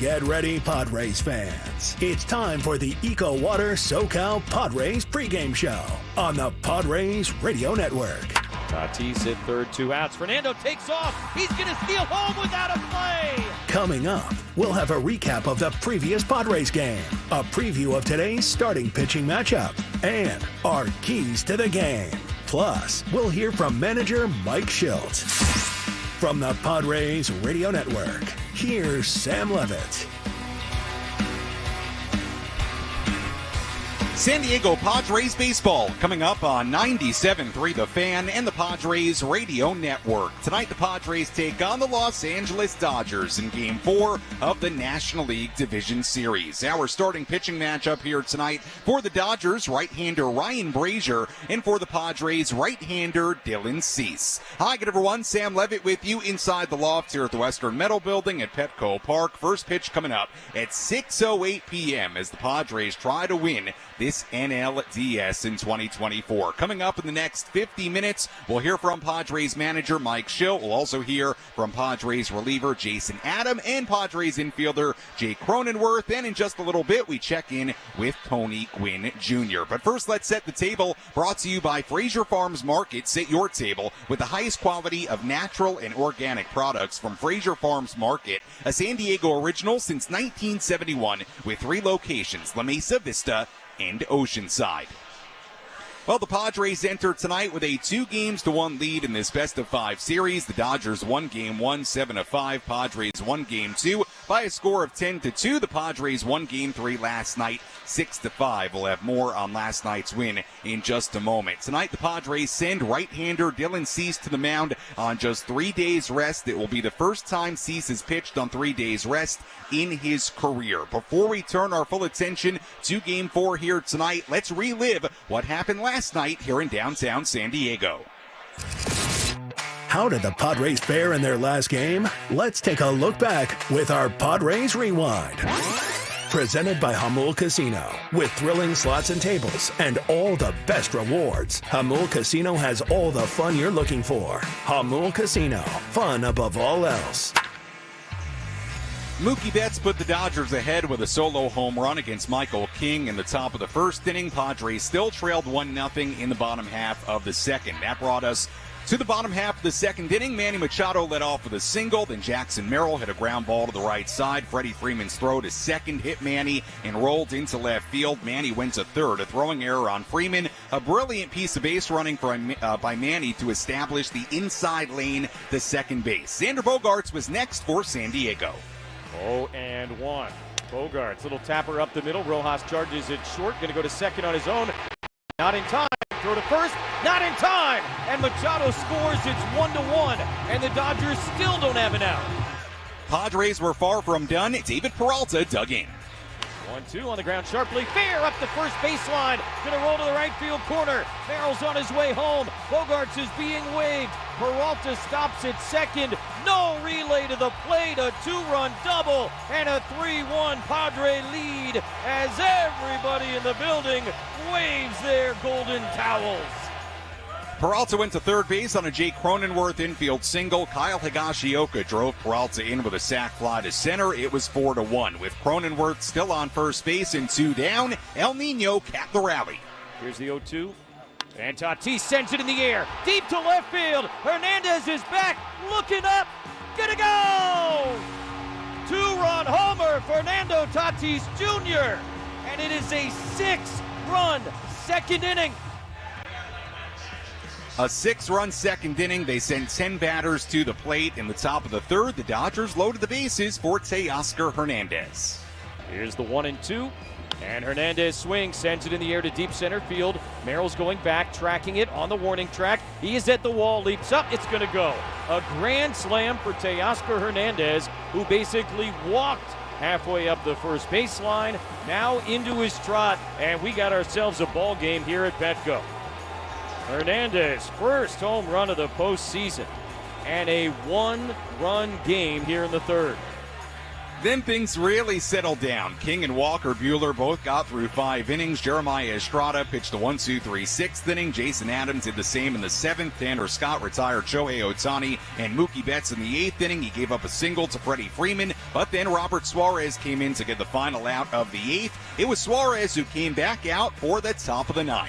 Get ready, Padres fans. It's time for the EcoWater SoCal Padres pregame show on the Padres Radio Network. Tatis hit third, 2 outs. Fernando takes off. He's going to steal home without a play. Coming up, we'll have a recap of the previous Padres game, a preview of today's starting pitching matchup, and our keys to the game. Plus, we'll hear from manager Mike Shildt. From the Padres Radio Network, here's Sam Levitt. San Diego Padres baseball coming up on 97.3 The Fan and the Padres Radio Network. Tonight the Padres take on the Los Angeles Dodgers in Game 4 of the National League Division Series. Our starting pitching matchup here tonight for the Dodgers, right-hander Ryan Brazier, and for the Padres, right-hander Dylan Cease. Hi, good everyone. Sam Levitt with you inside the loft here at the Western Metal Building at Petco Park. First pitch coming up at 6:08 p.m. as the Padres try to win this NLDS in 2024. Coming up in the next 50 minutes, we'll hear from Padres manager Mike Shildt. We'll also hear from Padres reliever Jason Adam and Padres infielder Jake Cronenworth. And in just a little bit, we check in with Tony Gwynn Jr. But first, let's set the table. Brought to you by Fraser Farms Market. Sit your table with the highest quality of natural and organic products from Fraser Farms Market, a San Diego original since 1971 with 3 locations, La Mesa Vista and Oceanside. Well, the Padres enter tonight with a 2-1 lead in this best-of-5 series. The Dodgers won Game 1, 7-5. Padres won Game 2 by a score of 10-2. The Padres won Game 3 last night, 6-5. We'll have more on last night's win in just a moment. Tonight, the Padres send right-hander Dylan Cease to the mound on just 3 days rest. It will be the first time Cease has pitched on 3 days rest in his career. Before we turn our full attention to Game 4 here tonight, let's relive what happened last night here in downtown San Diego. How did the Padres fare in their last game? Let's take a look back with our Padres Rewind. Presented by Hamul Casino. With thrilling slots and tables and all the best rewards, Hamul Casino has all the fun you're looking for. Hamul Casino. Fun above all else. Mookie Betts put the Dodgers ahead with a solo home run against Michael King in the top of the first inning. Padres still trailed 1-0 in the bottom half of the second. That brought us to the bottom half of the second inning. Manny Machado led off with a single. Then Jackson Merrill hit a ground ball to the right side. Freddie Freeman's throw to second hit Manny and rolled into left field. Manny went to third. A throwing error on Freeman. A brilliant piece of base running by Manny to establish the inside lane to second base. Xander Bogaerts was next for San Diego. 0-1. Bogaerts, little tapper up the middle. Rojas charges it short. Going to go to second on his own. Not in time. Throw to first. Not in time. And Machado scores. It's 1-1. And the Dodgers still don't have an out. Padres were far from done. David Peralta dug in. 1-2 on the ground sharply. Fair up the first baseline. Going to roll to the right field corner. Merrill's on his way home. Bogaerts is being waved. Peralta stops at second. No relay to the plate. A 2-run double and a 3-1 Padre lead as everybody in the building waves their golden towels. Peralta went to third base on a Jake Cronenworth infield single. Kyle Higashioka drove Peralta in with a sac fly to center. It was 4-1. With Cronenworth still on first base and 2 down, El Nino capped the rally. Here's the 0-2. And Tatis sends it in the air. Deep to left field. Hernandez is back. Looking up. Gonna go! 2-run homer, Fernando Tatis Jr. And it is a 6-run second inning. A 6-run second inning. They sent 10 batters to the plate. In the top of the third, the Dodgers loaded the bases for Teoscar Hernandez. Here's the 1-2. And Hernandez swings, sends it in the air to deep center field. Merrill's going back, tracking it on the warning track. He is at the wall, leaps up, it's going to go. A grand slam for Teoscar Hernandez, who basically walked halfway up the first baseline, now into his trot, and we got ourselves a ball game here at Petco. Hernandez, first home run of the postseason, and a 1-run game here in the third. Then things really settled down. King and Walker Buehler both got through 5 innings. Jeremiah Estrada pitched the 1-2-3 6th inning. Jason Adams did the same in the 7th. Tanner Scott retired Shohei Ohtani and Mookie Betts in the 8th inning. He gave up a single to Freddie Freeman, but then Robert Suarez came in to get the final out of the 8th. It was Suarez who came back out for the top of the 9th.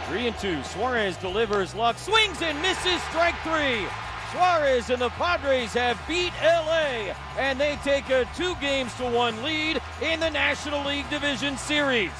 3-2. Suarez delivers. Luck swings and misses. Strike 3. Suarez and the Padres have beat LA, and they take a 2-1 lead in the National League Division Series.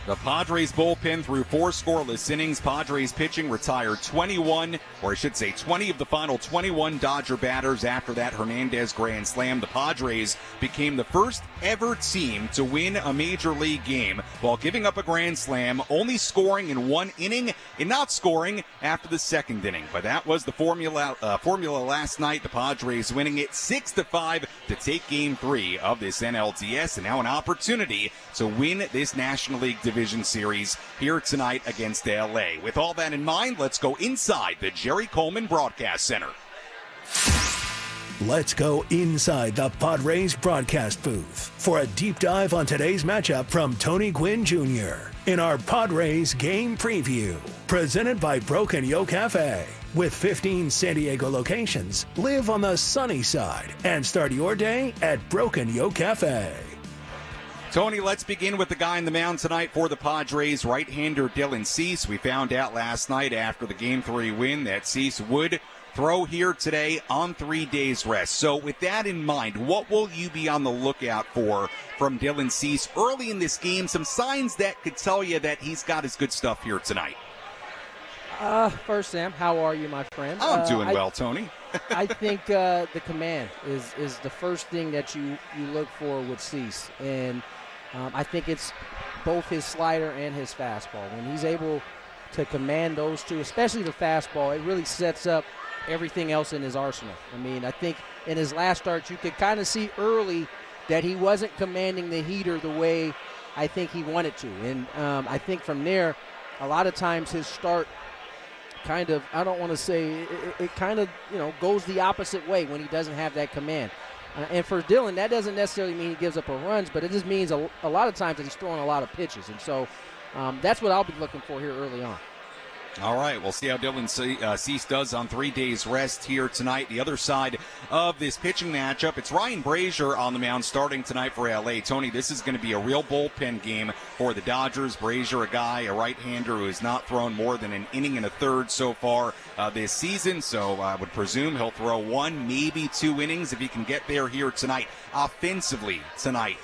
The Padres bullpen threw 4 scoreless innings. Padres pitching retired 20 of the final 21 Dodger batters. After that Hernandez grand slam, the Padres became the first ever team to win a major league game while giving up a grand slam, only scoring in 1 inning and not scoring after the 2nd inning. But that was the formula last night. The Padres winning it 6-5 to take Game 3 of this NLDS, and now an opportunity to win this National League Division Series here tonight against LA. With all that in mind, let's go inside the Jerry Coleman Broadcast Center. Let's go inside the Padres broadcast booth for a deep dive on today's matchup from Tony Gwynn Jr. in our Padres game preview. Presented by Broken Yo Cafe. With 15 San Diego locations, live on the sunny side and start your day at Broken Yo Cafe. Tony, let's begin with the guy in the mound tonight for the Padres, right-hander Dylan Cease. We found out last night after the Game 3 win that Cease would throw here today on 3 days rest. So with that in mind, what will you be on the lookout for from Dylan Cease early in this game? Some signs that could tell you that he's got his good stuff here tonight. First, Sam, how are you, my friend? I'm doing well, Tony. I think the command is the first thing that you look for with Cease. And I think it's both his slider and his fastball. When he's able to command those two, especially the fastball, it really sets up everything else in his arsenal. I mean, I think in his last start, you could kind of see early that he wasn't commanding the heater the way I think he wanted to. And I think from there, a lot of times his start kind of, I don't want to say, it kind of, goes the opposite way when he doesn't have that command. And for Dylan, that doesn't necessarily mean he gives up a runs, but it just means a lot of times that he's throwing a lot of pitches. And so that's what I'll be looking for here early on. All right, we'll see how Dylan Cease does on 3 days rest here tonight. The other side of this pitching matchup, it's Ryan Brazier on the mound starting tonight for LA. Tony, this is going to be a real bullpen game for the Dodgers. Brazier, a right-hander who has not thrown more than an inning and a third so far this season, so I would presume he'll throw 1, maybe 2 innings if he can get there here tonight. Offensively tonight,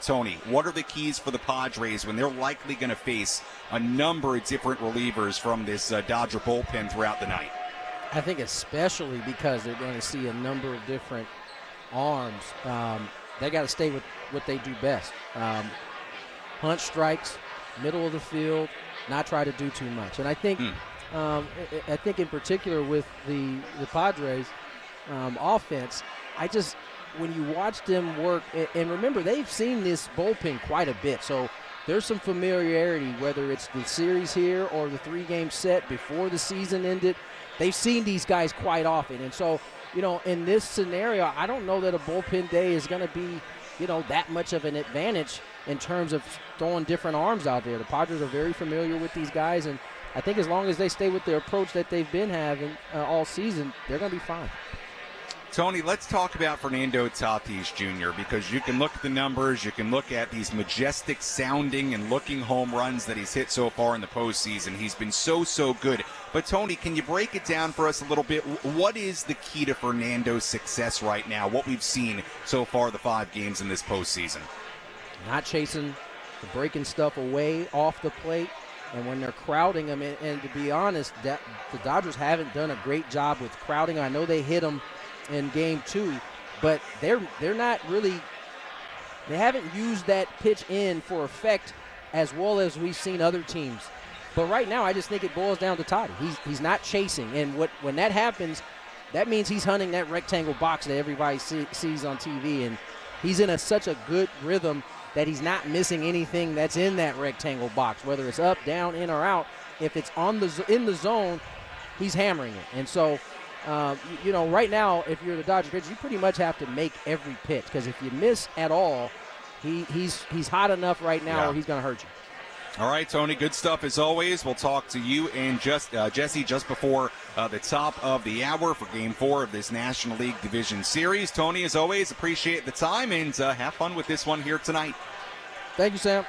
Tony, what are the keys for the Padres when they're likely going to face a number of different relievers from this Dodger bullpen throughout the night? I think especially because they're going to see a number of different arms. They got to stay with what they do best. Hunt strikes, middle of the field, not try to do too much. And I think in particular with the Padres offense, when you watch them work, and remember, they've seen this bullpen quite a bit, so there's some familiarity, whether it's the series here or the 3-game set before the season ended. They've seen these guys quite often, and so, in this scenario, I don't know that a bullpen day is going to be, that much of an advantage in terms of throwing different arms out there. The Padres are very familiar with these guys, and I think as long as they stay with their approach that they've been having all season, they're going to be fine. Tony, let's talk about Fernando Tatis Jr. because you can look at the numbers, you can look at these majestic sounding and looking home runs that he's hit so far in the postseason. He's been so good. But Tony, can you break it down for us a little bit? What is the key to Fernando's success right now, what we've seen so far the 5 games in this postseason? Not chasing the breaking stuff away off the plate. And when they're crowding him, and to be honest, the Dodgers haven't done a great job with crowding. I know they hit him in Game 2, but they're not really, they haven't used that pitch in for effect as well as we've seen other teams. But right now, I just think it boils down to Toddy. He's not chasing, and when that happens, that means he's hunting that rectangle box that everybody sees on TV, and he's in such a good rhythm that he's not missing anything that's in that rectangle box, whether it's up, down, in, or out. If it's in the zone, he's hammering it. And so Right now, if you're the Dodger pitcher, you pretty much have to make every pitch, because if you miss at all, he's hot enough right now where he's going to hurt you. All right, Tony, good stuff as always. We'll talk to you and Jesse just before the top of the hour for Game 4 of this National League Division Series. Tony, as always, appreciate the time, and have fun with this one here tonight. Thank you, Sam.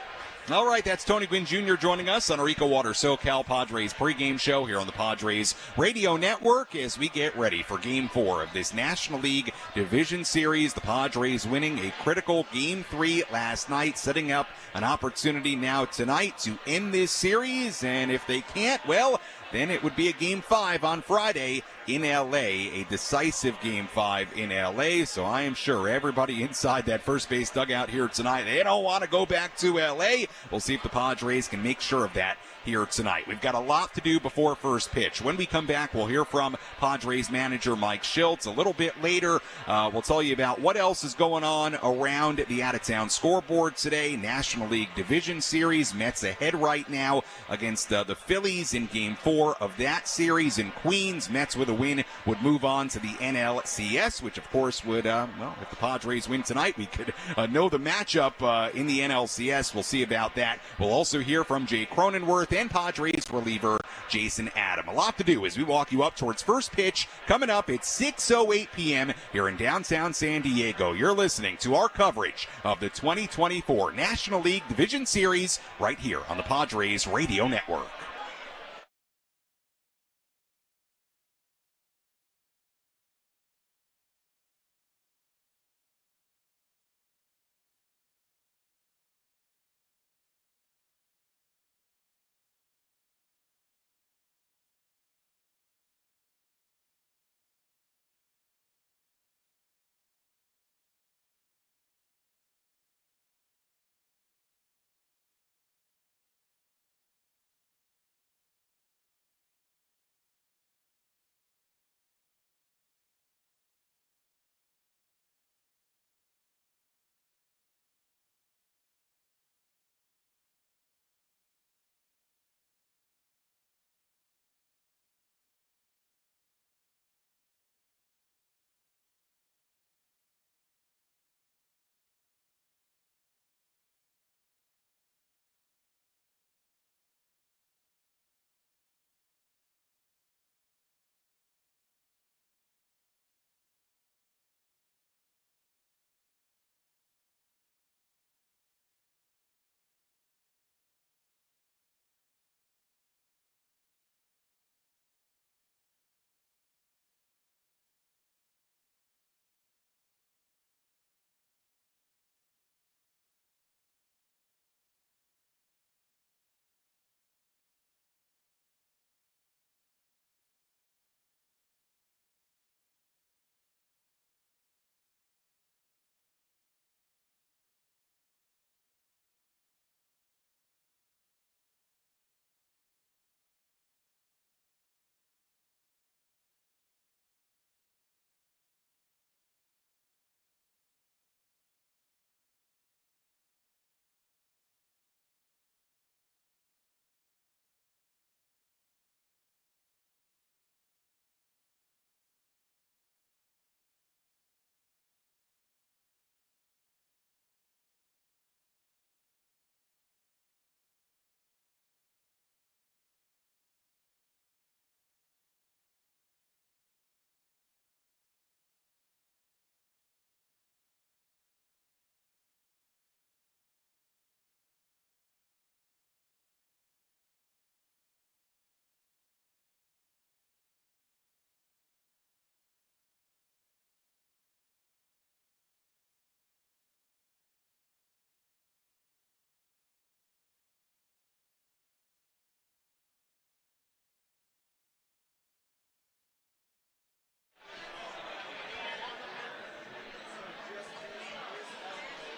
All right, that's Tony Gwynn Jr. joining us on our EcoWater SoCal Padres pregame show here on the Padres Radio Network as we get ready for Game 4 of this National League Division Series. The Padres winning a critical Game 3 last night, setting up an opportunity now tonight to end this series. And if they can't, well, then it would be a Game 5 on Friday in L.A., a decisive Game 5 in L.A., so I am sure everybody inside that first base dugout here tonight, they don't want to go back to L.A. We'll see if the Padres can make sure of that here tonight. We've got a lot to do before first pitch. When we come back, we'll hear from Padres manager Mike Shildt. A little bit later, we'll tell you about what else is going on around the out-of-town scoreboard today. National League Division Series. Mets ahead right now against the Phillies in Game 4 of that series in Queens. Mets with a win would move on to the NLCS, which of course would, if the Padres win tonight, we could know the matchup in the NLCS. We'll see about that. We'll also hear from Jake Cronenworth and Padres reliever Jason Adam. A lot to do as we walk you up towards first pitch coming up at 6:08 p.m. here in downtown San Diego. You're listening to our coverage of the 2024 National League Division Series right here on the Padres Radio Network.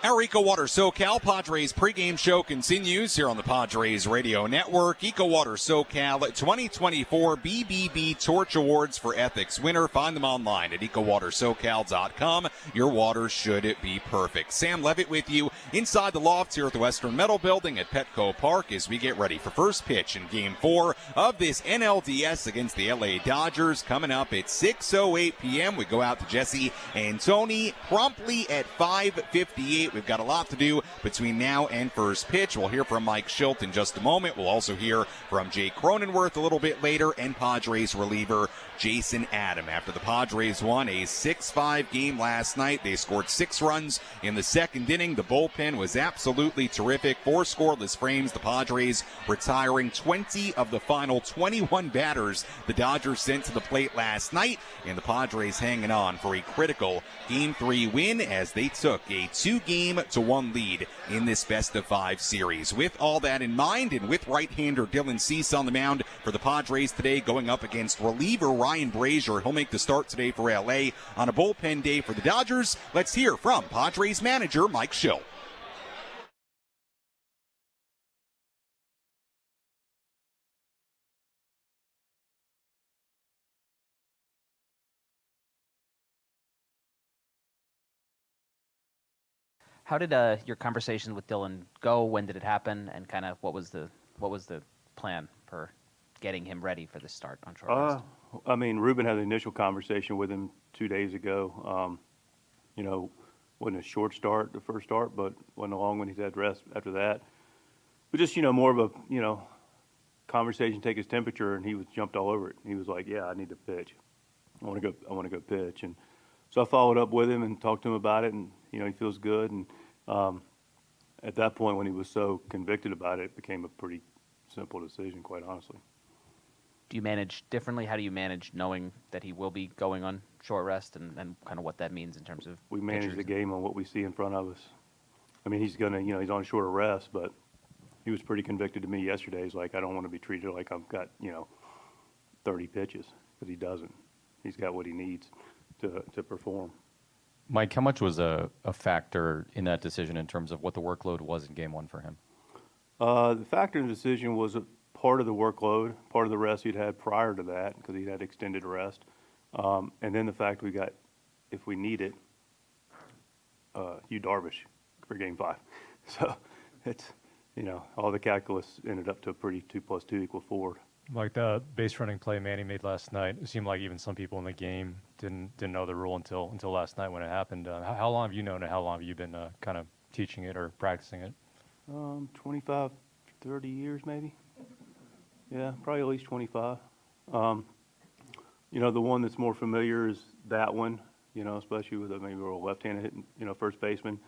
Our EcoWater SoCal Padres pregame show continues here on the Padres Radio Network. EcoWater SoCal 2024 BBB Torch Awards for Ethics winner. Find them online at EcoWaterSoCal.com. Your water should be perfect. Sam Levitt with you inside the loft here at the Western Metal Building at Petco Park as we get ready for first pitch in Game 4 of this NLDS against the LA Dodgers. Coming up at 6:08 p.m. We go out to Jesse and Tony promptly at 5:58. We've got a lot to do between now and first pitch. We'll hear from Mike Shildt in just a moment. We'll also hear from Jake Cronenworth a little bit later and Padres reliever Jason Adam. After the Padres won a 6-5 game last night, they scored 6 runs in the second inning. The bullpen was absolutely terrific. 4 scoreless frames. The Padres retiring 20 of the final 21 batters the Dodgers sent to the plate last night, and the Padres hanging on for a critical Game 3 win as they took a 2-1 lead in this best-of-5 series. With all that in mind, and with right-hander Dylan Cease on the mound for the Padres today, going up against reliever Ryan Brazier. He'll make the start today for LA on a bullpen day for the Dodgers. Let's hear from Padres manager Mike Shildt. How did your conversation with Dylan go? When did it happen? And kind of what was the plan for getting him ready for the start on short rest? I mean, Ruben had an initial conversation with him 2 days ago. Wasn't a short start, the first start, but wasn't a long one. He's had rest after that. But just, more of a, conversation, take his temperature, and he was jumped all over it. He was like, yeah, I need to pitch. I want to go pitch. And so I followed up with him and talked to him about it, and, he feels good. And at that point, when he was so convicted about it, it became a pretty simple decision, quite honestly. Do you manage differently? How do you manage knowing that he will be going on short rest and kind of what that means in terms of we manage pitchers? The game on what we see in front of us. I mean, he's gonna, he's on shorter rest, but he was pretty convicted to me yesterday. He's like, I don't want to be treated like I've got, 30 pitches, because he doesn't. He's got what he needs to perform. Mike, how much was a factor in that decision in terms of what the workload was in Game 1 for him? The factor in the decision was a part of the workload, part of the rest he'd had prior to that, because he'd had extended rest. And then the fact we got, if we need it, Hugh Darvish for Game 5. So it's, all the calculus ended up to a pretty 2 + 2 = 4. Like the base running play Manny made last night, it seemed like even some people in the game didn't know the rule until last night when it happened. How long have you known it? How long have you been kind of teaching it or practicing it? 25, 30 years maybe. Yeah, probably at least 25. The one that's more familiar is that one, especially with maybe a left-handed hitting, first baseman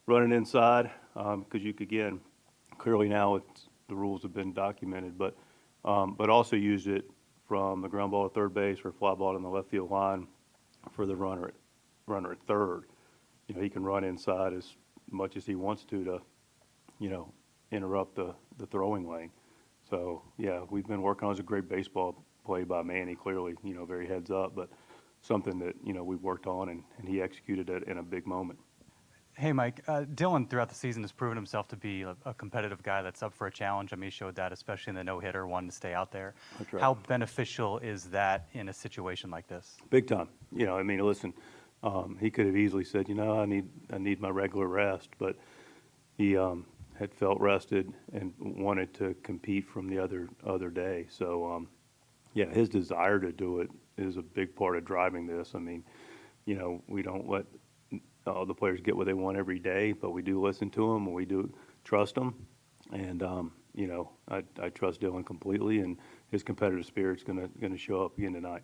running inside, because you could, again, clearly now the rules have been documented, but also used it from the ground ball at third base or fly ball in the left field line for the runner at third. He can run inside as much as he wants to interrupt the throwing lane. So, yeah, we've been working on. It was a great baseball play by Manny, clearly, very heads up, but something that, we've worked on, and he executed it in a big moment. Hey, Mike. Dylan, throughout the season, has proven himself to be a competitive guy that's up for a challenge. I mean, he showed that, especially in the no-hitter, wanting to stay out there. That's right. How beneficial is that in a situation like this? Big time. Listen, he could have easily said, I need my regular rest, but he had felt rested and wanted to compete from the other day. So, his desire to do it is a big part of driving this. I mean, we don't let the players get what they want every day, but we do listen to them and we do trust them. And, I trust Dylan completely, and his competitive spirit's going to show up again tonight.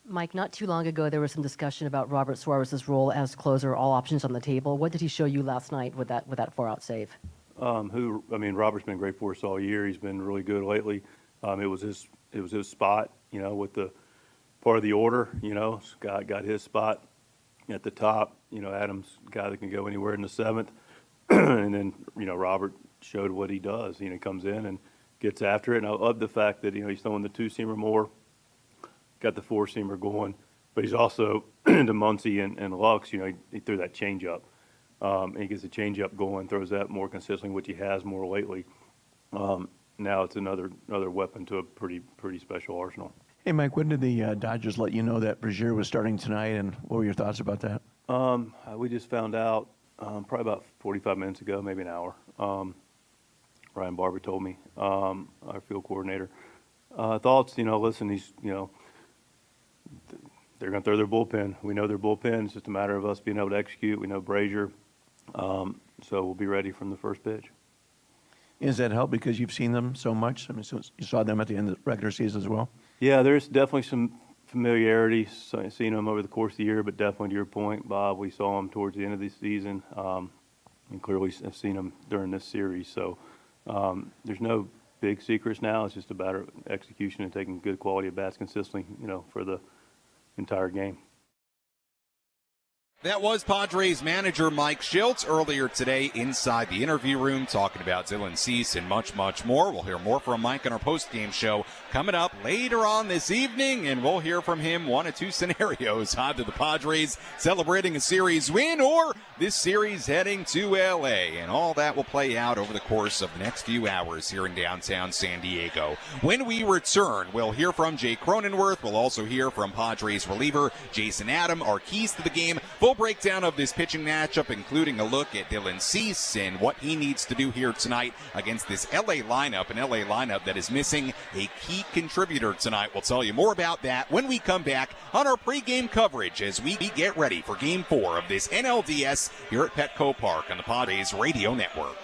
Mike, not too long ago, there was some discussion about Robert Suarez's role as closer, all options on the table. What did he show you last night with that 4-out save? Robert's been great for us all year. He's been really good lately. It was his spot, with the part of the order, Scott got his spot at the top. Adam's a guy that can go anywhere in the 7th. And then, Robert showed what he does. He comes in and gets after it. And I love the fact that, he's throwing the 2-seamer more, got the 4-seamer going. But he's also, to Muncy and Lux, he threw that changeup. and he gets a changeup going, throws that more consistently, which he has more lately. Now it's another weapon to a pretty special arsenal. Hey, Mike, when did the Dodgers let you know that Brazier was starting tonight, and what were your thoughts about that? We just found out probably about 45 minutes ago, maybe an hour. Ryan Barber told me, our field coordinator. Thoughts, listen, he's, they're going to throw their bullpen. We know their bullpen. It's just a matter of us being able to execute. We know Brazier, so we'll be ready from the first pitch. Does that help because you've seen them so much? I mean, so you saw them at the end of the regular season as well? Yeah, there's definitely some familiarity, seeing them over the course of the year, but definitely to your point, Bob, we saw them towards the end of the season, and clearly have seen them during this series. So there's no big secrets now. It's just a matter of execution and taking good quality at bats consistently, for the entire game. That was Padres manager Mike Shildt earlier today inside the interview room talking about Dylan Cease and much, much more. We'll hear more from Mike on our post-game show coming up later on this evening, and we'll hear from him one of two scenarios. Either the Padres celebrating a series win or this series heading to L.A., and all that will play out over the course of the next few hours here in downtown San Diego. When we return, we'll hear from Jake Cronenworth. We'll also hear from Padres reliever Jason Adam, our keys to the game. Full breakdown of this pitching matchup, including a look at Dylan Cease and what he needs to do here tonight against this LA lineup, an LA lineup that is missing a key contributor tonight. We'll tell you more about that when we come back on our pregame coverage as we get ready for Game 4 of this NLDS here at Petco Park on the Padres Radio Network.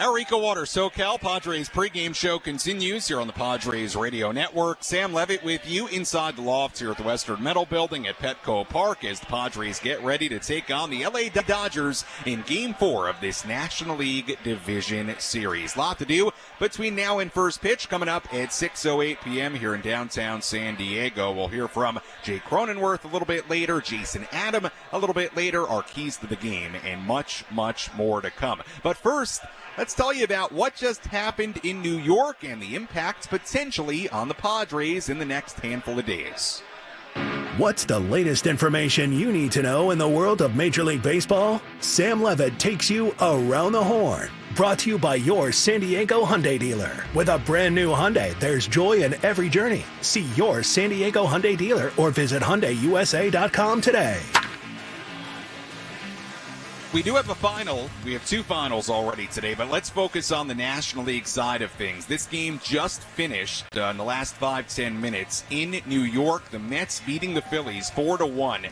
Our EcoWater SoCal Padres pregame show continues here on the Padres Radio Network. Sam Levitt with you inside the loft here at the Western Metal Building at Petco Park as the Padres get ready to take on the LA Dodgers in Game 4 of this National League Division Series. Lot to do, but between now and first pitch coming up at 6:08 p.m. here in downtown San Diego. We'll hear from Jake Cronenworth a little bit later, Jason Adam a little bit later, our keys to the game, and much, much more to come. But first, let's tell you about what just happened in New York and the impact potentially on the Padres in the next handful of days. What's the latest information you need to know in the world of Major League Baseball? Sam Levitt takes you around the horn. Brought to you by your San Diego Hyundai dealer. With a brand new Hyundai, there's joy in every journey. See your San Diego Hyundai dealer or visit HyundaiUSA.com today. We do have a final. We have two finals already today, but let's focus on the National League side of things. This game just finished in the last 5-10 minutes in New York. The Mets beating the Phillies 4-1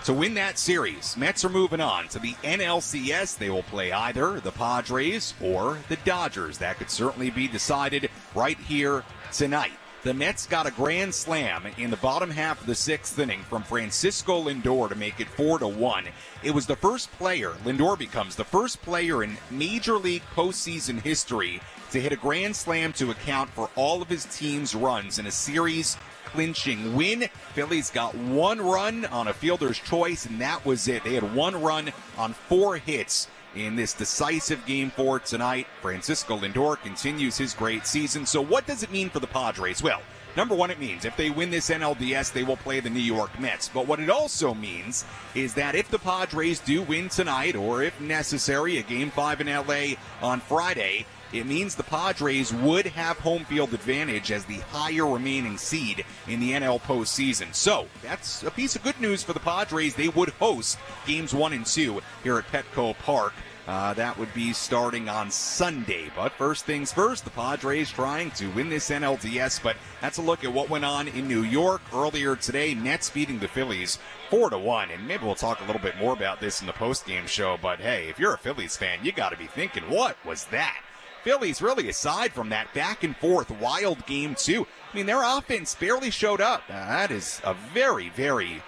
to win that series. Mets are moving on to the NLCS. They will play either the Padres or the Dodgers. That could certainly be decided right here tonight. The Mets got a grand slam in the bottom half of the sixth inning from Francisco Lindor to make it 4-1. It was the first player, Lindor becomes the first player in Major League postseason history to hit a grand slam to account for all of his team's runs in a series clinching win. Phillies got one run on a fielder's choice, and that was it. They had one run on 4 hits in this decisive Game 4 tonight. Francisco Lindor continues his great season. So what does it mean for the Padres? Well, number one, it means if they win this NLDS, they will play the New York Mets. But what it also means is that if the Padres do win tonight, or if necessary, a Game 5 in LA on Friday, it means the Padres would have home field advantage as the higher remaining seed in the NL postseason. So that's a piece of good news for the Padres. They would host Games 1 and 2 here at Petco Park. That would be starting on Sunday. But first things first, the Padres trying to win this NLDS. But that's a look at what went on in New York earlier today. Mets beating the Phillies 4-1. And maybe we'll talk a little bit more about this in the postgame show. But hey, if you're a Phillies fan, you got to be thinking, what was that? Phillies, really, aside from that back-and-forth wild Game 2, I mean, their offense barely showed up. That is a very, very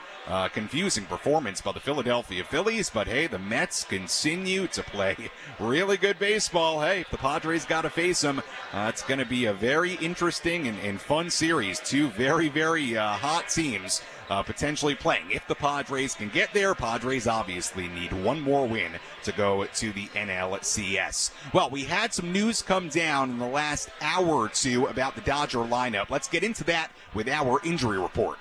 confusing performance by the Philadelphia Phillies, but hey, the Mets continue to play really good baseball. Hey, if the Padres got to face them, it's going to be a very interesting and fun series. Two very, very hot teams potentially playing. If the Padres can get there, Padres obviously need one more win to go to the NLCS. Well, we had some news come down in the last hour or two about the Dodger lineup. Let's get into that with our injury report.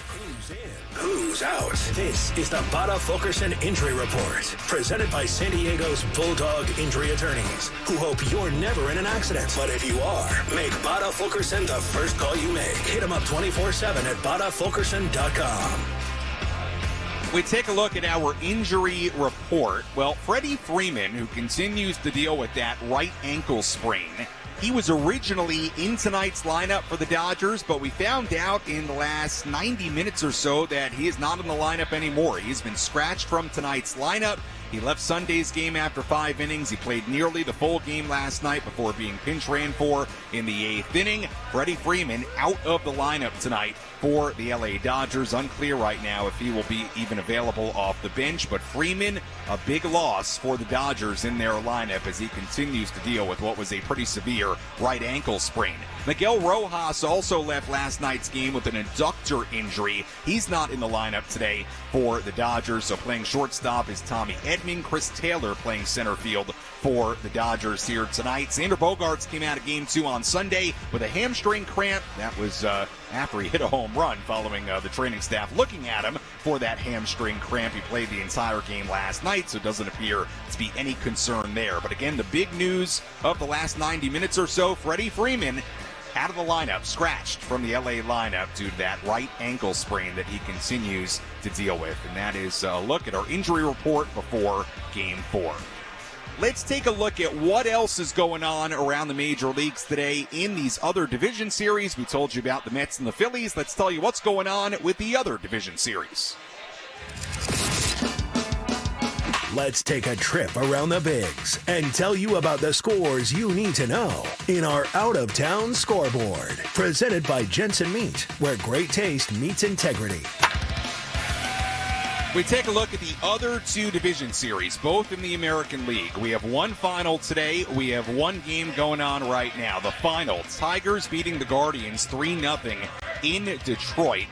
Who's in? Who's out? This is the Bada Fulkerson Injury Report, presented by San Diego's Bulldog Injury Attorneys, who hope you're never in an accident. But if you are, make Bada Fulkerson the first call you make. Hit him up 24/7 at BadaFulkerson.com. We take a look at our injury report. Well, Freddie Freeman, who continues to deal with that right ankle sprain, he was originally in tonight's lineup for the Dodgers, but we found out in the last 90 minutes or so that he is not in the lineup anymore. He's been scratched from tonight's lineup. He left Sunday's game after 5 innings. He played nearly the full game last night before being pinch ran for in the 8th inning. Freddie Freeman out of the lineup tonight for the LA Dodgers. Unclear right now if he will be even available off the bench, but Freeman, a big loss for the Dodgers in their lineup as he continues to deal with what was a pretty severe right ankle sprain. Miguel Rojas also left last night's game with an adductor injury. He's not in the lineup today for the Dodgers, so playing shortstop is Tommy Edman. Chris Taylor playing center field for the Dodgers here tonight. Xander Bogaerts came out of Game 2 on Sunday with a hamstring cramp. That was after he hit a home run following the training staff looking at him for that hamstring cramp. He played the entire game last night, so it doesn't appear to be any concern there. But again, the big news of the last 90 minutes or so, Freddie Freeman out of the lineup, scratched from the LA lineup due to that right ankle sprain that he continues to deal with. And that is a look at our injury report before Game 4. Let's take a look at what else is going on around the major leagues today in these other division series. We told you about the Mets and the Phillies. Let's tell you what's going on with the other division series. Let's take a trip around the Bigs and tell you about the scores you need to know in our out-of-town scoreboard. Presented by Jensen Meat, where great taste meets integrity. We take a look at the other two division series, both in the American League. We have one final today. We have one game going on right now. The final, Tigers beating the Guardians 3-0 in Detroit.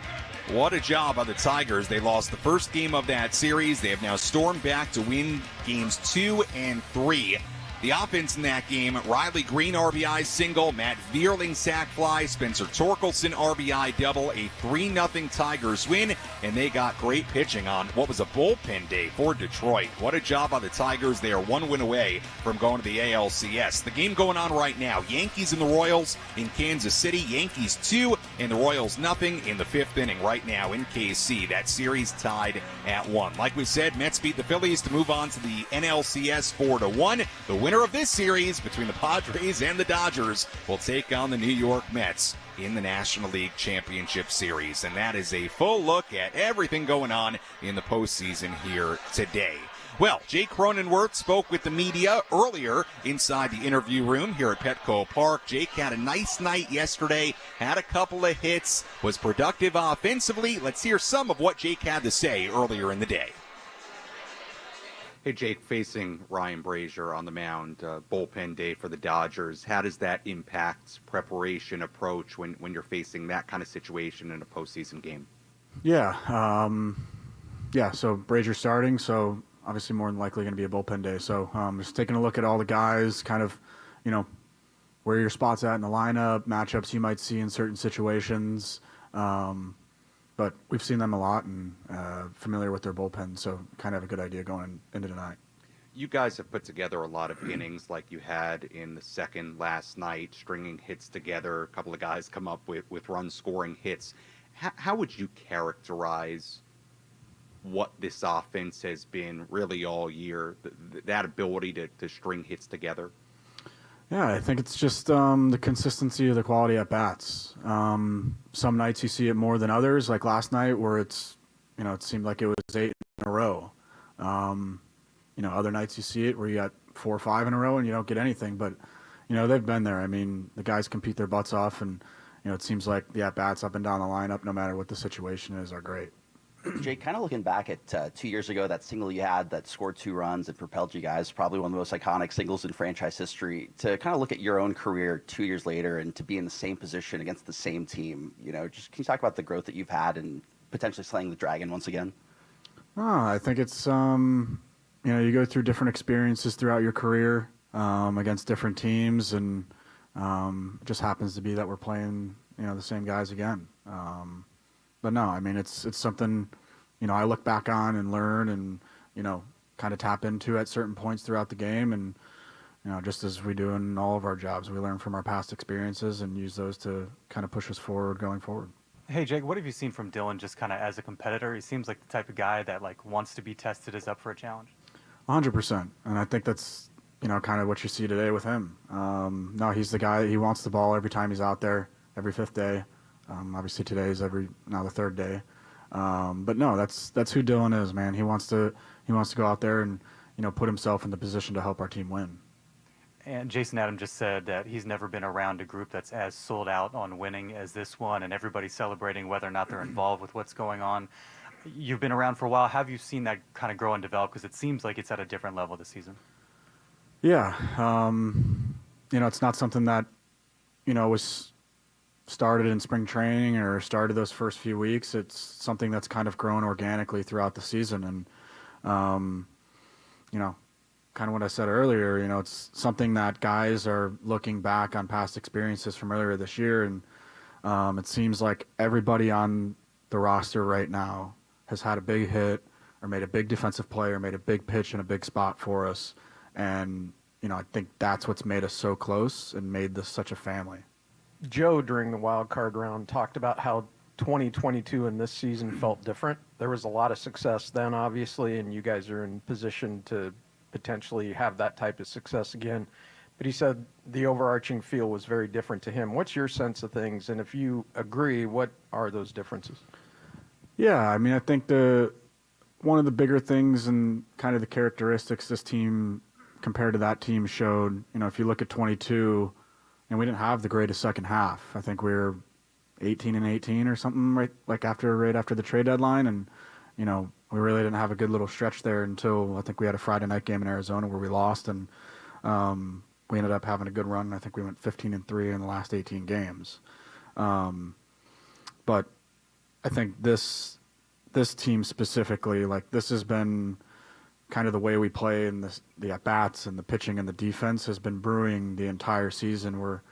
What a job by the Tigers. They lost the first game of that series. They have now stormed back to win games 2 and 3. The offense in that game, Riley Green RBI single, Matt Vierling sac fly, Spencer Torkelson RBI double, a 3-0 Tigers win, and they got great pitching on what was a bullpen day for Detroit. What a job by the Tigers. They are one win away from going to the ALCS. The game going on right now, Yankees and the Royals in Kansas City. Yankees 2 and the Royals nothing in the 5th inning right now in KC. That series tied at 1. Like we said, Mets beat the Phillies to move on to the NLCS 4-1. The winner of this series between the Padres and the Dodgers will take on the New York Mets in the National League Championship Series. And that is a full look at everything going on in the postseason here today. Well, Jake Cronenworth spoke with the media earlier inside the interview room here at Petco Park. Jake had a nice night yesterday, had a couple of hits, was productive offensively. Let's hear some of what Jake had to say earlier in the day. Hey, Jake, facing Ryan Brazier on the mound, bullpen day for the Dodgers, how does that impact preparation approach when you're facing that kind of situation in a postseason game? Yeah, so Brazier starting, so obviously more than likely going to be a bullpen day. So just taking a look at all the guys, kind of, where your spot's at in the lineup, matchups you might see in certain situations. But we've seen them a lot and familiar with their bullpen, so kind of have a good idea going into tonight. You guys have put together a lot of innings like you had in the second last night, stringing hits together. A couple of guys come up with run-scoring hits. How would you characterize what this offense has been really all year, that ability to string hits together? Yeah, I think it's just the consistency of the quality at bats. Some nights you see it more than others, like last night where it's, it seemed like it was 8 in a row. Other nights you see it where you got 4 or 5 in a row and you don't get anything. But, they've been there. I mean, the guys compete their butts off, and, it seems like the at-bats up and down the lineup, no matter what the situation is, are great. Jake, kind of looking back at 2 years ago, that single you had that scored 2 runs and propelled you guys, probably one of the most iconic singles in franchise history. To kind of look at your own career 2 years later and to be in the same position against the same team, just can you talk about the growth that you've had and potentially slaying the dragon once again? I think it's, you go through different experiences throughout your career against different teams, and it just happens to be that we're playing, the same guys again. But no, I mean, it's something, I look back on and learn and, kind of tap into at certain points throughout the game. And, just as we do in all of our jobs, we learn from our past experiences and use those to kind of push us forward going forward. Hey, Jake, what have you seen from Dylan just kind of as a competitor? He seems like the type of guy that wants to be tested, is up for a challenge. 100%. And I think that's, kind of what you see today with him. No, he's the guy, he wants the ball every time he's out there, every 5th day. Obviously today's now the 3rd day. But no, that's who Dylan is, man. He wants to go out there and, put himself in the position to help our team win. And Jason Adam just said that he's never been around a group that's as sold out on winning as this one, and everybody's celebrating whether or not they're involved with what's going on. You've been around for a while. Have you seen that kind of grow and develop? Because it seems like it's at a different level this season. Yeah. It's not something that, was started in spring training or started those first few weeks. It's something that's kind of grown organically throughout the season. And, kind of what I said earlier, it's something that guys are looking back on past experiences from earlier this year. And it seems like everybody on the roster right now has had a big hit or made a big defensive play or made a big pitch in a big spot for us. And, I think that's what's made us so close and made this such a family. Joe, during the wild card round, talked about how 2022 and this season felt different. There was a lot of success then, obviously, and you guys are in position to potentially have that type of success again. But he said the overarching feel was very different to him. What's your sense of things? And if you agree, what are those differences? Yeah, I mean, I think one of the bigger things and kind of the characteristics this team compared to that team showed, if you look at 22, and we didn't have the greatest second half. I think we were 18-18 or something right after the trade deadline, and we really didn't have a good little stretch there until I think we had a Friday night game in Arizona where we lost, and we ended up having a good run. I think we went 15-3 in the last 18 games. But I think this team specifically, like, this has been kind of the way we play, and the at-bats and the pitching and the defense has been brewing the entire season, where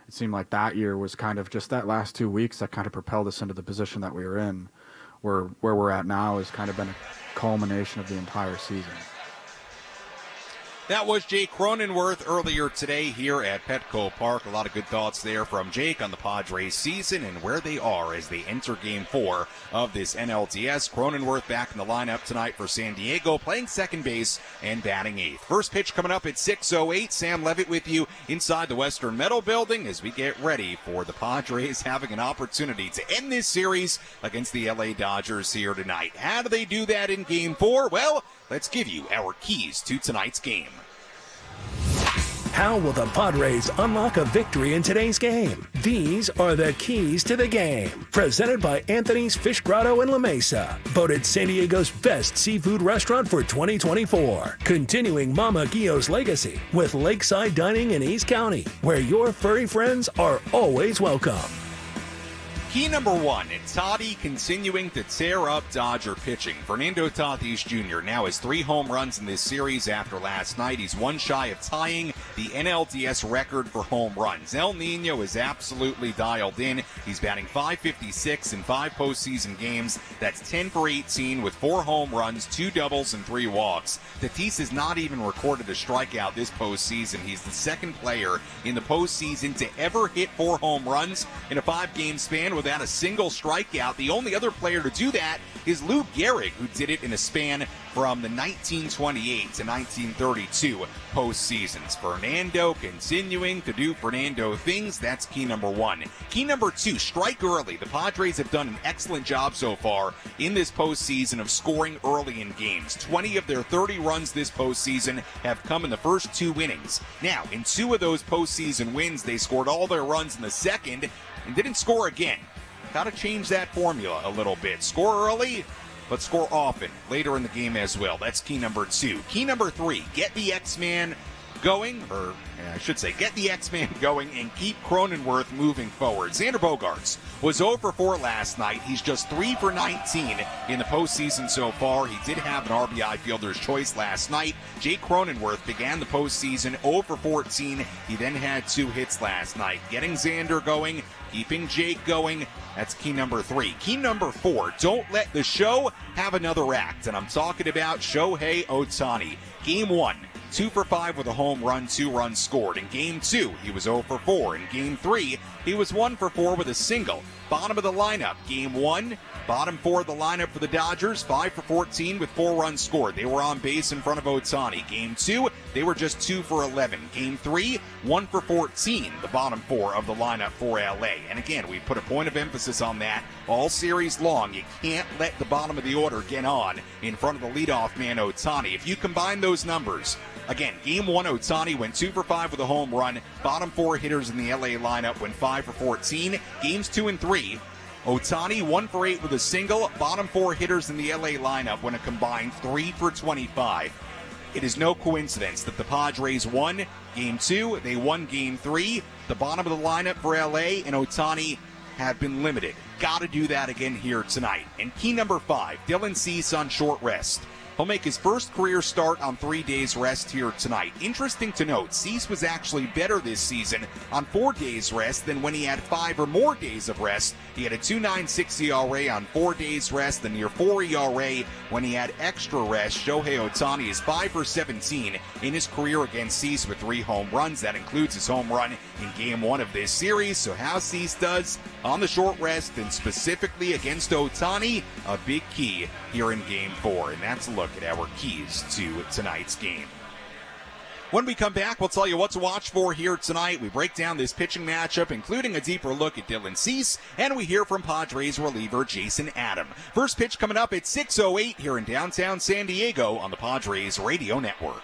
it seemed like that year was kind of just that last 2 weeks that kind of propelled us into the position that we were in, where we're at now has kind of been a culmination of the entire season. That was Jake Cronenworth earlier today here at Petco Park. A lot of good thoughts there from Jake on the Padres season and where they are as they enter Game 4 of this NLDS. Cronenworth back in the lineup tonight for San Diego, playing second base and batting eighth. First pitch coming up at 6:08. Sam Levitt with you inside the Western Metal Building as we get ready for the Padres having an opportunity to end this series against the LA Dodgers here tonight. How do they do that in Game 4? Well, let's give you our keys to tonight's game. How will the Padres unlock a victory in today's game? These are the keys to the game. Presented by Anthony's Fish Grotto in La Mesa. Voted San Diego's best seafood restaurant for 2024. Continuing Mama Guio's legacy with lakeside dining in East County, where your furry friends are always welcome. Key number 1, Tati continuing to tear up Dodger pitching. Fernando Tatis Jr. now has 3 home runs in this series after last night. He's one shy of tying the NLDS record for home runs. El Nino is absolutely dialed in. He's batting .556 in 5 postseason games. That's 10 for 18 with 4 home runs, 2 doubles, and 3 walks. Tatis has not even recorded a strikeout this postseason. He's the second player in the postseason to ever hit 4 home runs in a 5-game span without a single strikeout. The only other player to do that is Lou Gehrig, who did it in a span from the 1928 to 1932 postseasons. Fernando continuing to do Fernando things. That's key number 1. Key number 2, strike early. The Padres have done an excellent job so far in this postseason of scoring early in games. 20 of their 30 runs this postseason have come in the first 2 innings. Now, in 2 of those postseason wins, they scored all their runs in the second and didn't score again. Got to change that formula a little bit. Score early, but score often later in the game as well. That's key number 2. Key number 3, get the X-Man going, or I should say get the X-Man going and keep Cronenworth moving forward. Xander Bogaerts was 0 for 4 last night. He's just 3 for 19 in the postseason so far. He did have an RBI fielder's choice last night. Jake Cronenworth began the postseason 0 for 14. He then had 2 hits last night. Getting Xander going, keeping Jake going, that's key number 3. Key number 4, don't let the show have another act. And I'm talking about Shohei Ohtani. Game 1. 2 for 5 with a home run, 2 runs scored. In Game 2, he was 0 for 4. In Game 3, he was 1 for 4 with a single. Bottom of the lineup, Game 1, bottom 4 of the lineup for the Dodgers, 5 for 14 with 4 runs scored. They were on base in front of Ohtani. Game 2, they were just 2 for 11. Game 3, 1 for 14, the bottom 4 of the lineup for LA. And again, we put a point of emphasis on that all series long. You can't let the bottom of the order get on in front of the leadoff man Ohtani. If you combine those numbers, again, Game 1, Ohtani went 2 for 5 with a home run. Bottom 4 hitters in the LA lineup went 5 for 14. Games 2 and 3, Ohtani 1 for 8 with a single. Bottom 4 hitters in the LA lineup went a combined 3 for 25. It is no coincidence that the Padres won Game 2. They won Game 3. The bottom of the lineup for LA and Ohtani have been limited. Got to do that again here tonight. And key number 5, Dylan Cease on short rest. He'll make his first career start on 3 days rest here tonight. Interesting to note, Cease was actually better this season on 4 days rest than when he had 5 or more days of rest. He had a 2.96 ERA on 4 days rest, the near 4 ERA when he had extra rest. Shohei Ohtani is 5 for 17 in his career against Cease with 3 home runs. That includes his home run in Game 1 of this series. So how Cease does on the short rest and specifically against Ohtani, a big key here in Game 4. And that's a look at our keys to tonight's game. When we come back, we'll tell you what to watch for here tonight. We break down this pitching matchup, including a deeper look at Dylan Cease, and we hear from Padres reliever Jason Adam. First pitch coming up at 6:08 here in downtown San Diego on the Padres Radio Network.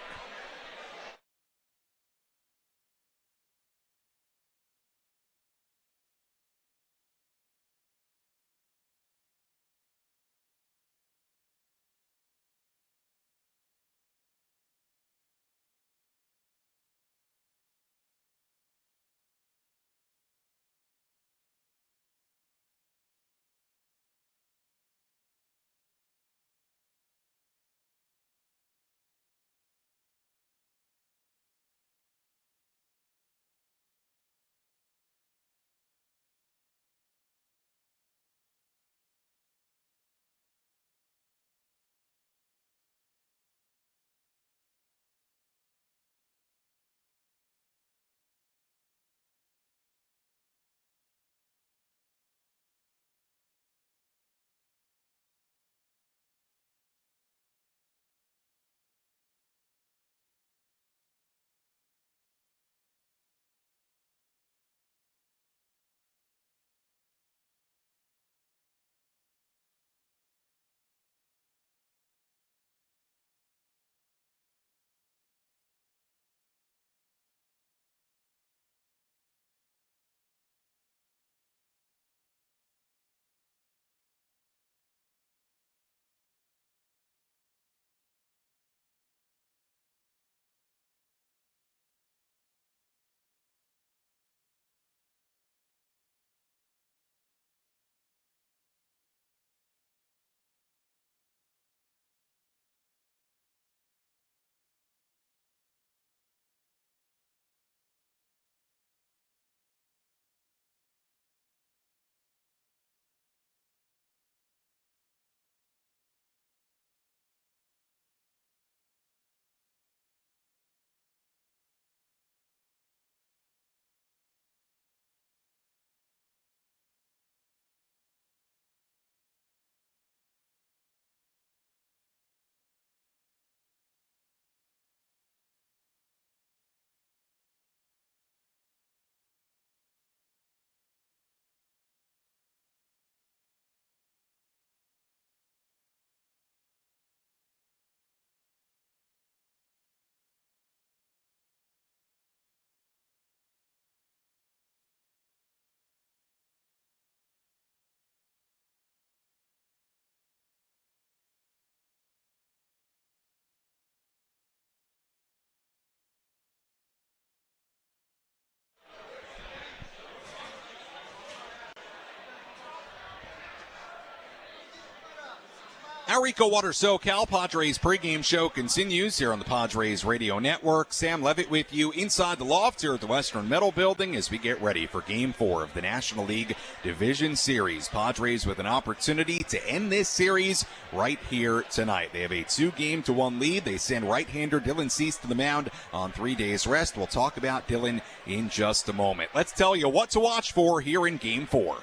Our EcoWater SoCal Padres pregame show continues here on the Padres Radio Network. Sam Levitt with you inside the loft here at the Western Metal Building as we get ready for Game 4 of the National League Division Series. Padres with an opportunity to end this series right here tonight. They have a 2-1 lead. They send right-hander Dylan Cease to the mound on 3 days rest. We'll talk about Dylan in just a moment. Let's tell you what to watch for here in Game 4.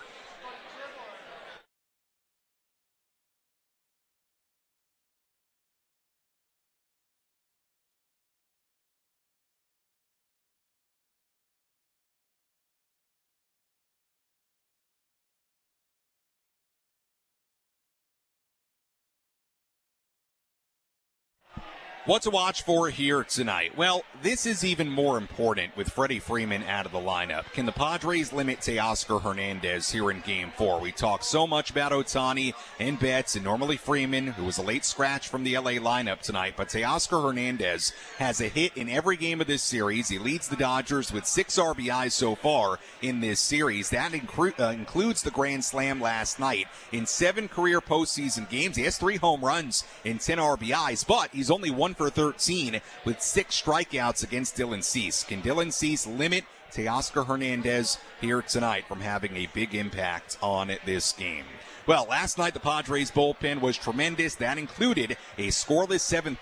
What to watch for here tonight? Well, this is even more important with Freddie Freeman out of the lineup. Can the Padres limit Teoscar Hernandez here in Game 4? We talk so much about Ohtani and Betts and normally Freeman, who was a late scratch from the LA lineup tonight. But Teoscar Hernandez has a hit in every game of this series. He leads the Dodgers with 6 RBIs so far in this series. That includes the grand slam last night. In 7 career postseason games, he has 3 home runs and 10 RBIs, but he's only 1 for 13 with 6 strikeouts against Dylan Cease. Can Dylan Cease limit Teoscar Hernandez here tonight from having a big impact on this game? Well, last night the Padres bullpen was tremendous. That included a scoreless 7th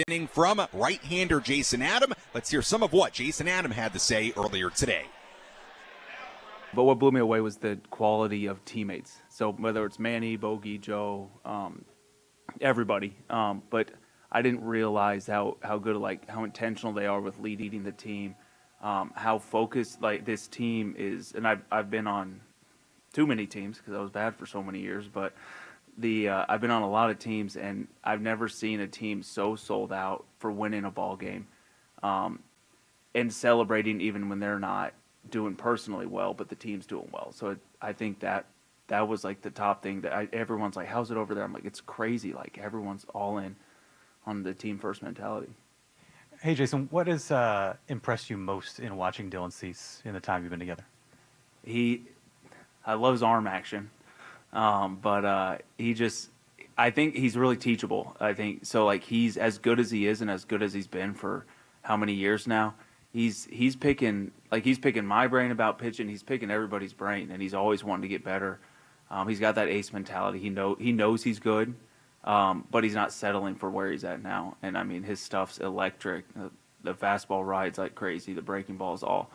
inning from right-hander Jason Adam. Let's hear some of what Jason Adam had to say earlier today. But what blew me away was the quality of teammates. So whether it's Manny, Bogey, Joe, everybody. But I didn't realize how good, how intentional they are with leading the team, how focused this team is. And I've been on too many teams because I was bad for so many years. But I've been on a lot of teams, and I've never seen a team so sold out for winning a ball game, and celebrating even when they're not doing personally well, but the team's doing well. So I think that was the top thing that everyone's like, how's it over there? I'm like, it's crazy. Everyone's all in on the team first mentality. Hey, Jason, what has impressed you most in watching Dylan Cease in the time you've been together? I love his arm action, but I think he's really teachable. I think so. He's as good as he is and as good as he's been for how many years now. He's picking my brain about pitching. He's picking everybody's brain, and he's always wanting to get better. He's got that ace mentality. He knows he's good. But he's not settling for where he's at now. And, his stuff's electric. The fastball rides like crazy. The breaking ball is all.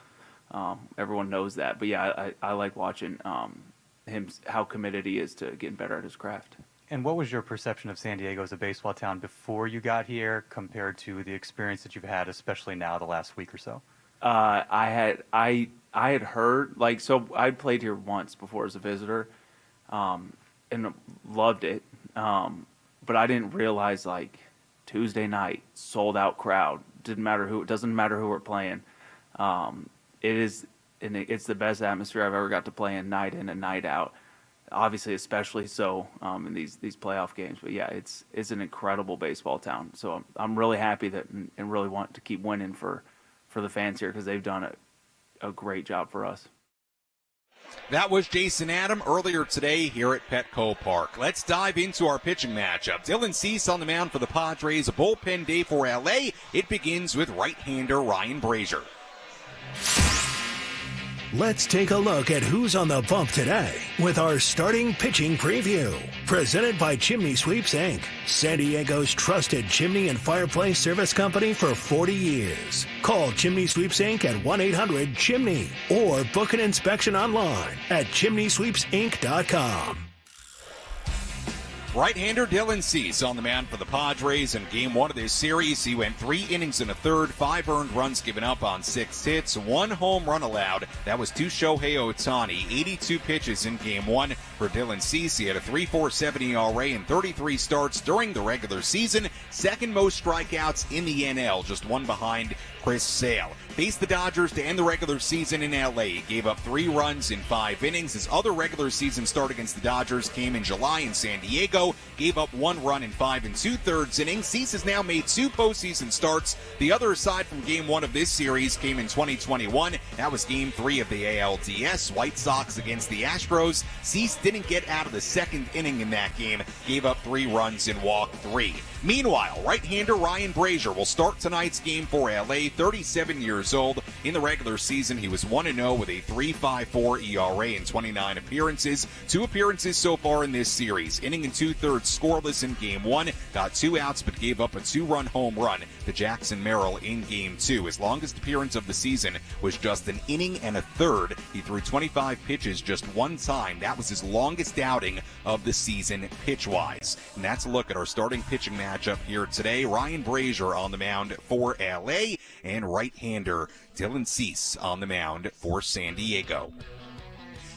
Everyone knows that. But, yeah, I like watching him, how committed he is to getting better at his craft. And what was your perception of San Diego as a baseball town before you got here compared to the experience that you've had, especially now the last week or so? I had heard, so I played here once before as a visitor and loved it. But I didn't realize Tuesday night, sold out crowd. It doesn't matter who we're playing. It's the best atmosphere I've ever got to play in and night out. Obviously, especially so in these playoff games. But yeah, it's an incredible baseball town. So I'm really happy and really want to keep winning for the fans here because they've done a great job for us. That was Jason Adam earlier today here at Petco Park. Let's dive into our pitching matchup. Dylan Cease on the mound for the Padres. A bullpen day for LA. It begins with right-hander Ryan Brazier. Let's take a look at who's on the bump today with our starting pitching preview. Presented by Chimney Sweeps, Inc., San Diego's trusted chimney and fireplace service company for 40 years. Call Chimney Sweeps, Inc. at 1-800-CHIMNEY or book an inspection online at chimneysweepsinc.com. Right-hander Dylan Cease on the mound for the Padres in Game 1 of this series. He went 3 innings and a third, 5 earned runs given up on 6 hits, 1 home run allowed. That was to Shohei Ohtani. 82 pitches in Game 1 for Dylan Cease. He had a 3.47 ERA in 33 starts during the regular season. Second most strikeouts in the NL, just 1 behind Chris Sale. Faced the Dodgers to end the regular season in LA. He gave up 3 runs in 5 innings. His other regular season start against the Dodgers came in July in San Diego. Gave up 1 run in 5 2/3 innings. Cease has now made 2 postseason starts. The other aside from Game 1 of this series came in 2021 That was Game 3 of the ALDS. White Sox against the Astros. Cease didn't get out of the second inning in that game. Gave up 3 runs and walked 3. Meanwhile, right-hander Ryan Brazier will start tonight's game for LA, 37 years old. In the regular season, he was 1-0 with a 3.54 ERA in 29 appearances. 2 appearances so far in this series. Inning and 2/3 scoreless in Game 1. Got 2 outs but gave up a 2-run home run to Jackson Merrill in Game 2. His longest appearance of the season was just an inning and a third. He threw 25 pitches just 1 time. That was his longest outing of the season pitch-wise. And that's a look at our starting pitching matchup here today. Ryan Brazier on the mound for LA and right-hander Dylan Cease on the mound for San Diego.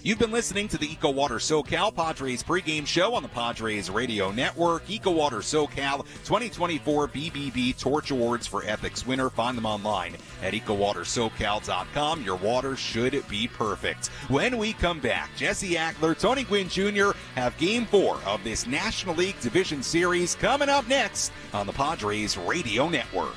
You've been listening to the EcoWater SoCal Padres pregame show on the Padres Radio Network. EcoWater SoCal 2024 BBB Torch Awards for Ethics winner. Find them online at EcoWaterSoCal.com. Your water should be perfect. When we come back, Jesse Ackler, Tony Gwynn Jr. have Game 4 of this National League Division Series coming up next on the Padres Radio Network.